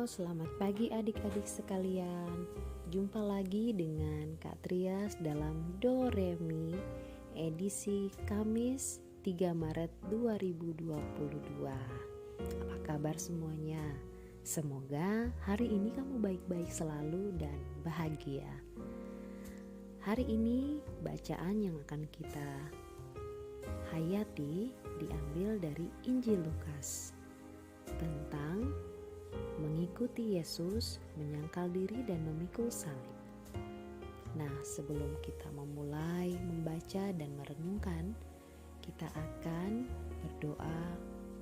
Selamat pagi adik-adik sekalian. Jumpa lagi dengan Kak Trias dalam Do Re Mi edisi Kamis 3 Maret 2022. Apa kabar semuanya? Semoga hari ini kamu baik-baik selalu dan bahagia. Hari ini bacaan yang akan kita hayati diambil dari Injil Lukas tentang mengikuti Yesus, menyangkal diri dan memikul salib. Nah, sebelum kita memulai membaca dan merenungkan, kita akan berdoa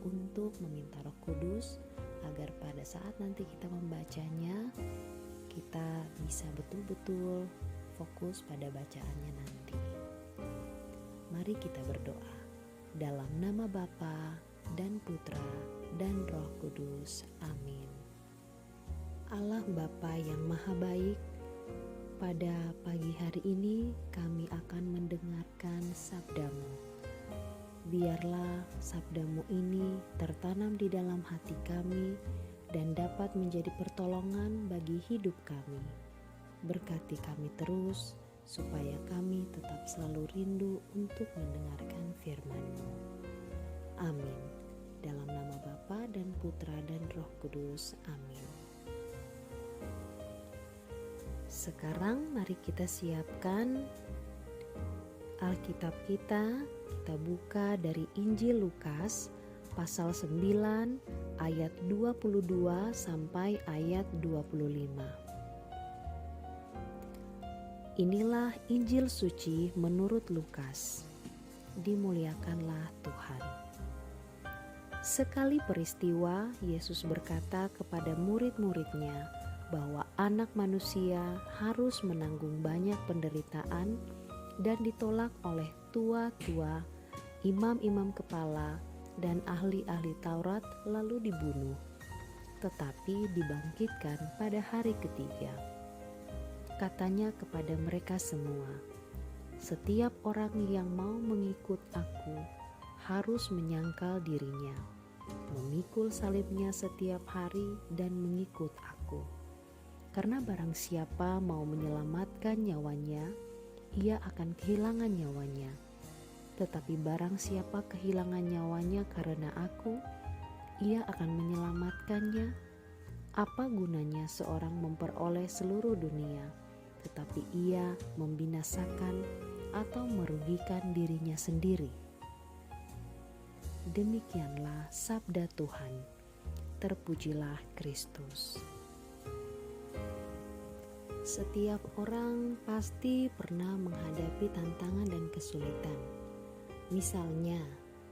untuk meminta Roh Kudus agar pada saat nanti kita membacanya, kita bisa betul-betul fokus pada bacaannya nanti. Mari kita berdoa. Dalam nama Bapa dan Putra dan Roh Kudus. Amin. Allah Bapa yang Maha Baik, pada pagi hari ini kami akan mendengarkan sabda-Mu. Biarlah sabda-Mu ini tertanam di dalam hati kami dan dapat menjadi pertolongan bagi hidup kami. Berkati kami terus, supaya kami tetap selalu rindu untuk mendengarkan firman-Mu. Amin. Dalam nama Bapa dan Putra dan Roh Kudus. Amin. Sekarang mari kita siapkan Alkitab kita. Kita buka dari Injil Lukas pasal 9 ayat 22 sampai ayat 25. Inilah Injil suci menurut Lukas. Dimuliakanlah Tuhan. Sekali peristiwa, Yesus berkata kepada murid-muridnya bahwa anak manusia harus menanggung banyak penderitaan dan ditolak oleh tua-tua, imam-imam kepala, dan ahli-ahli Taurat lalu dibunuh, tetapi dibangkitkan pada hari ketiga. Katanya kepada mereka semua, "Setiap orang yang mau mengikut aku harus menyangkal dirinya, memikul salibnya setiap hari dan mengikut aku. Karena barang siapa mau menyelamatkan nyawanya, ia akan kehilangan nyawanya. Tetapi barang siapa kehilangan nyawanya karena aku, ia akan menyelamatkannya. Apa gunanya seorang memperoleh seluruh dunia, tetapi ia membinasakan atau merugikan dirinya sendiri?" Demikianlah sabda Tuhan. Terpujilah Kristus. Setiap orang pasti pernah menghadapi tantangan dan kesulitan. Misalnya,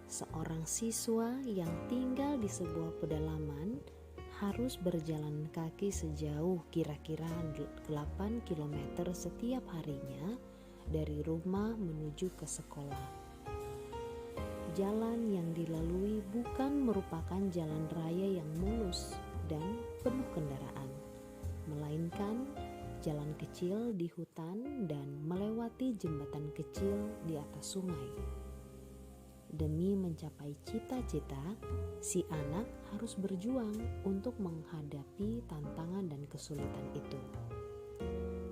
seorang siswa yang tinggal di sebuah pedalaman harus berjalan kaki sejauh kira-kira 8 km setiap harinya dari rumah menuju ke sekolah. Jalan yang dilalui bukan merupakan jalan raya yang mulus dan penuh kendaraan, melainkan jalan kecil di hutan dan melewati jembatan kecil di atas sungai. Demi mencapai cita-cita, si anak harus berjuang untuk menghadapi tantangan dan kesulitan itu.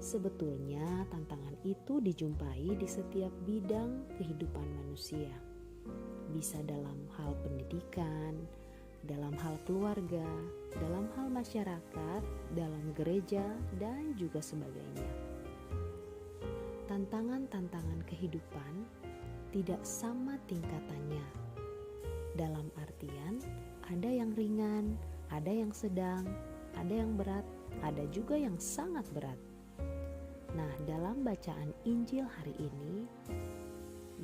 Sebetulnya tantangan itu dijumpai di setiap bidang kehidupan manusia. Bisa dalam hal pendidikan, dalam hal keluarga, dalam hal masyarakat, dalam gereja, dan juga sebagainya. Tantangan-tantangan kehidupan tidak sama tingkatannya. Dalam artian, ada yang ringan, ada yang sedang, ada yang berat, ada juga yang sangat berat. Nah, dalam bacaan Injil hari ini,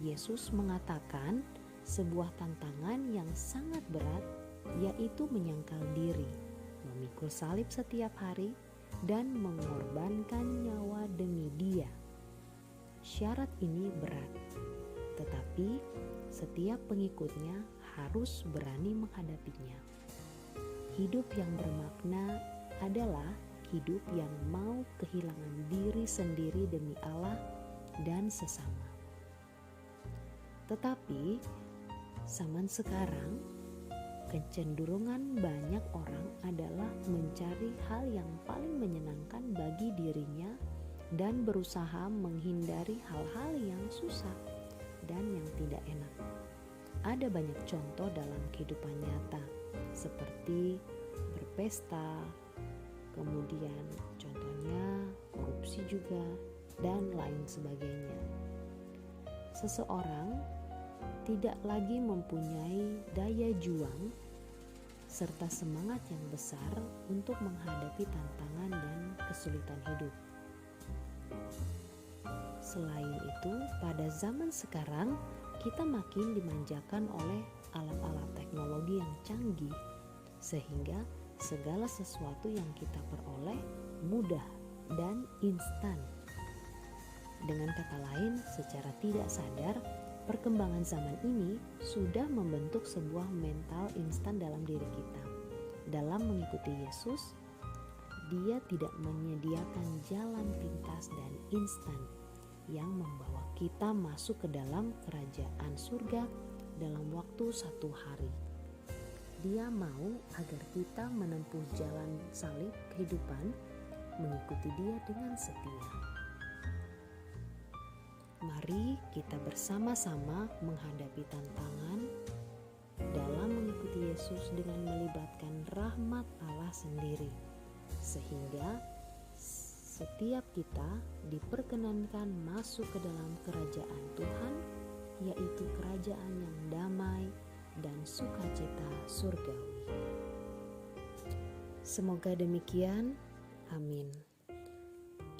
Yesus mengatakan sebuah tantangan yang sangat berat, yaitu menyangkal diri, memikul salib setiap hari, dan mengorbankan nyawa demi Dia. Syarat ini berat, tetapi setiap pengikutnya harus berani menghadapinya. Hidup yang bermakna adalah hidup yang mau kehilangan diri sendiri demi Allah dan sesama. Tetapi zaman sekarang kecenderungan banyak orang adalah mencari hal yang paling menyenangkan bagi dirinya dan berusaha menghindari hal-hal yang susah dan yang tidak enak. Ada banyak contoh dalam kehidupan nyata, seperti berpesta, kemudian contohnya korupsi juga, dan lain sebagainya. Seseorang tidak lagi mempunyai daya juang serta semangat yang besar untuk menghadapi tantangan dan kesulitan hidup. Selain itu, pada zaman sekarang kita makin dimanjakan oleh alat-alat teknologi yang canggih, sehingga segala sesuatu yang kita peroleh mudah dan instan. Dengan kata lain, secara tidak sadar, perkembangan zaman ini sudah membentuk sebuah mental instan dalam diri kita. Dalam mengikuti Yesus, Dia tidak menyediakan jalan pintas dan instan yang membawa kita masuk ke dalam kerajaan surga dalam waktu 1 hari. Dia mau agar kita menempuh jalan salib kehidupan, mengikuti Dia dengan setia. Mari kita bersama-sama menghadapi tantangan dalam mengikuti Yesus dengan melibatkan rahmat Allah sendiri, sehingga setiap kita diperkenankan masuk ke dalam kerajaan Tuhan, yaitu kerajaan yang damai dan sukacita surgawi. Semoga demikian. Amin.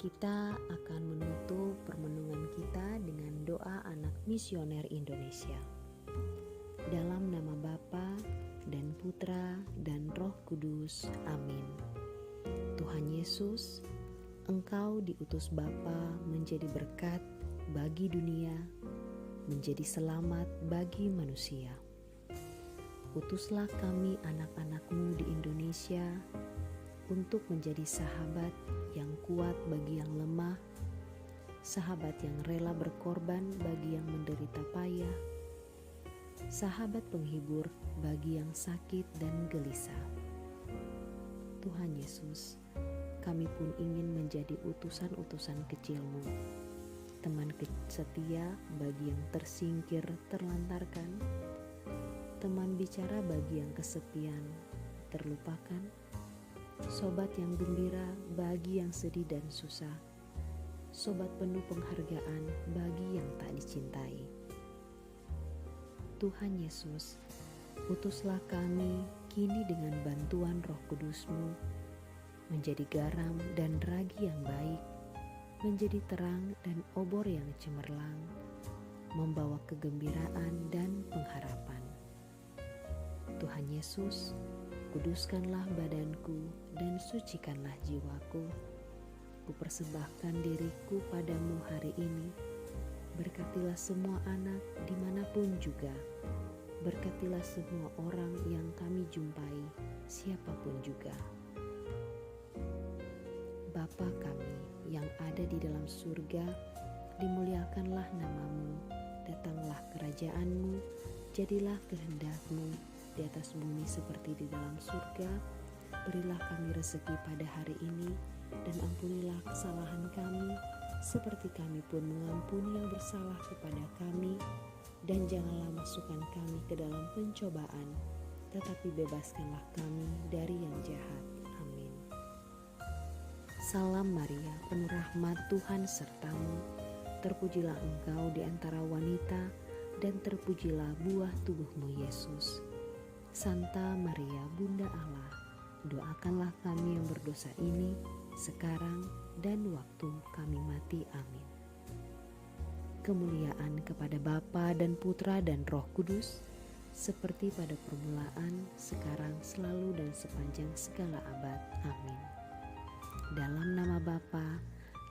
Kita akan menutup permenungan kita dengan doa anak misioner Indonesia. Dalam nama Bapa dan Putra dan Roh Kudus. Amin. Tuhan Yesus, Engkau diutus Bapa menjadi berkat bagi dunia, menjadi selamat bagi manusia. Utuslah kami anak-anak-Mu di Indonesia untuk menjadi sahabat yang kuat bagi yang lemah, sahabat yang rela berkorban bagi yang menderita payah, sahabat penghibur bagi yang sakit dan gelisah. Tuhan Yesus, kami pun ingin menjadi utusan-utusan kecil-Mu, teman setia bagi yang tersingkir, terlantarkan, teman bicara bagi yang kesepian, terlupakan, sobat yang gembira bagi yang sedih dan susah, sobat penuh penghargaan bagi yang tak dicintai. Tuhan Yesus, utuslah kami kini dengan bantuan Roh Kudus-Mu, menjadi garam dan ragi yang baik, menjadi terang dan obor yang cemerlang, membawa kegembiraan dan pengharapan. Tuhan Yesus, kuduskanlah badanku dan sucikanlah jiwaku. Kupersembahkan diriku padamu hari ini. Berkatilah semua anak dimanapun juga. Berkatilah semua orang yang kami jumpai, siapapun juga. Bapa kami yang ada di dalam surga, dimuliakanlah nama-Mu. Datanglah kerajaan-Mu, jadilah kehendak-Mu di atas bumi seperti di dalam surga. Berilah kami rezeki pada hari ini, dan ampunilah kesalahan kami, seperti kami pun mengampuni yang bersalah kepada kami. Dan janganlah masukkan kami ke dalam pencobaan, tetapi bebaskanlah kami dari yang jahat. Amin. Salam Maria, penuh rahmat, Tuhan sertamu. Terpujilah engkau di antara wanita, dan terpujilah buah tubuhmu Yesus. Santa Maria, Bunda Allah, doakanlah kami yang berdosa ini, sekarang dan waktu kami mati. Amin. Kemuliaan kepada Bapa dan Putra dan Roh Kudus, seperti pada permulaan, sekarang, selalu, dan sepanjang segala abad. Amin. Dalam nama Bapa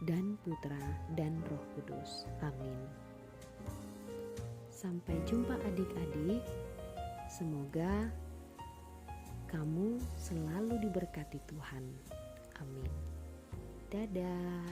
dan Putra dan Roh Kudus. Amin. Sampai jumpa adik-adik. Semoga kamu selalu diberkati Tuhan. Amin. Dadah.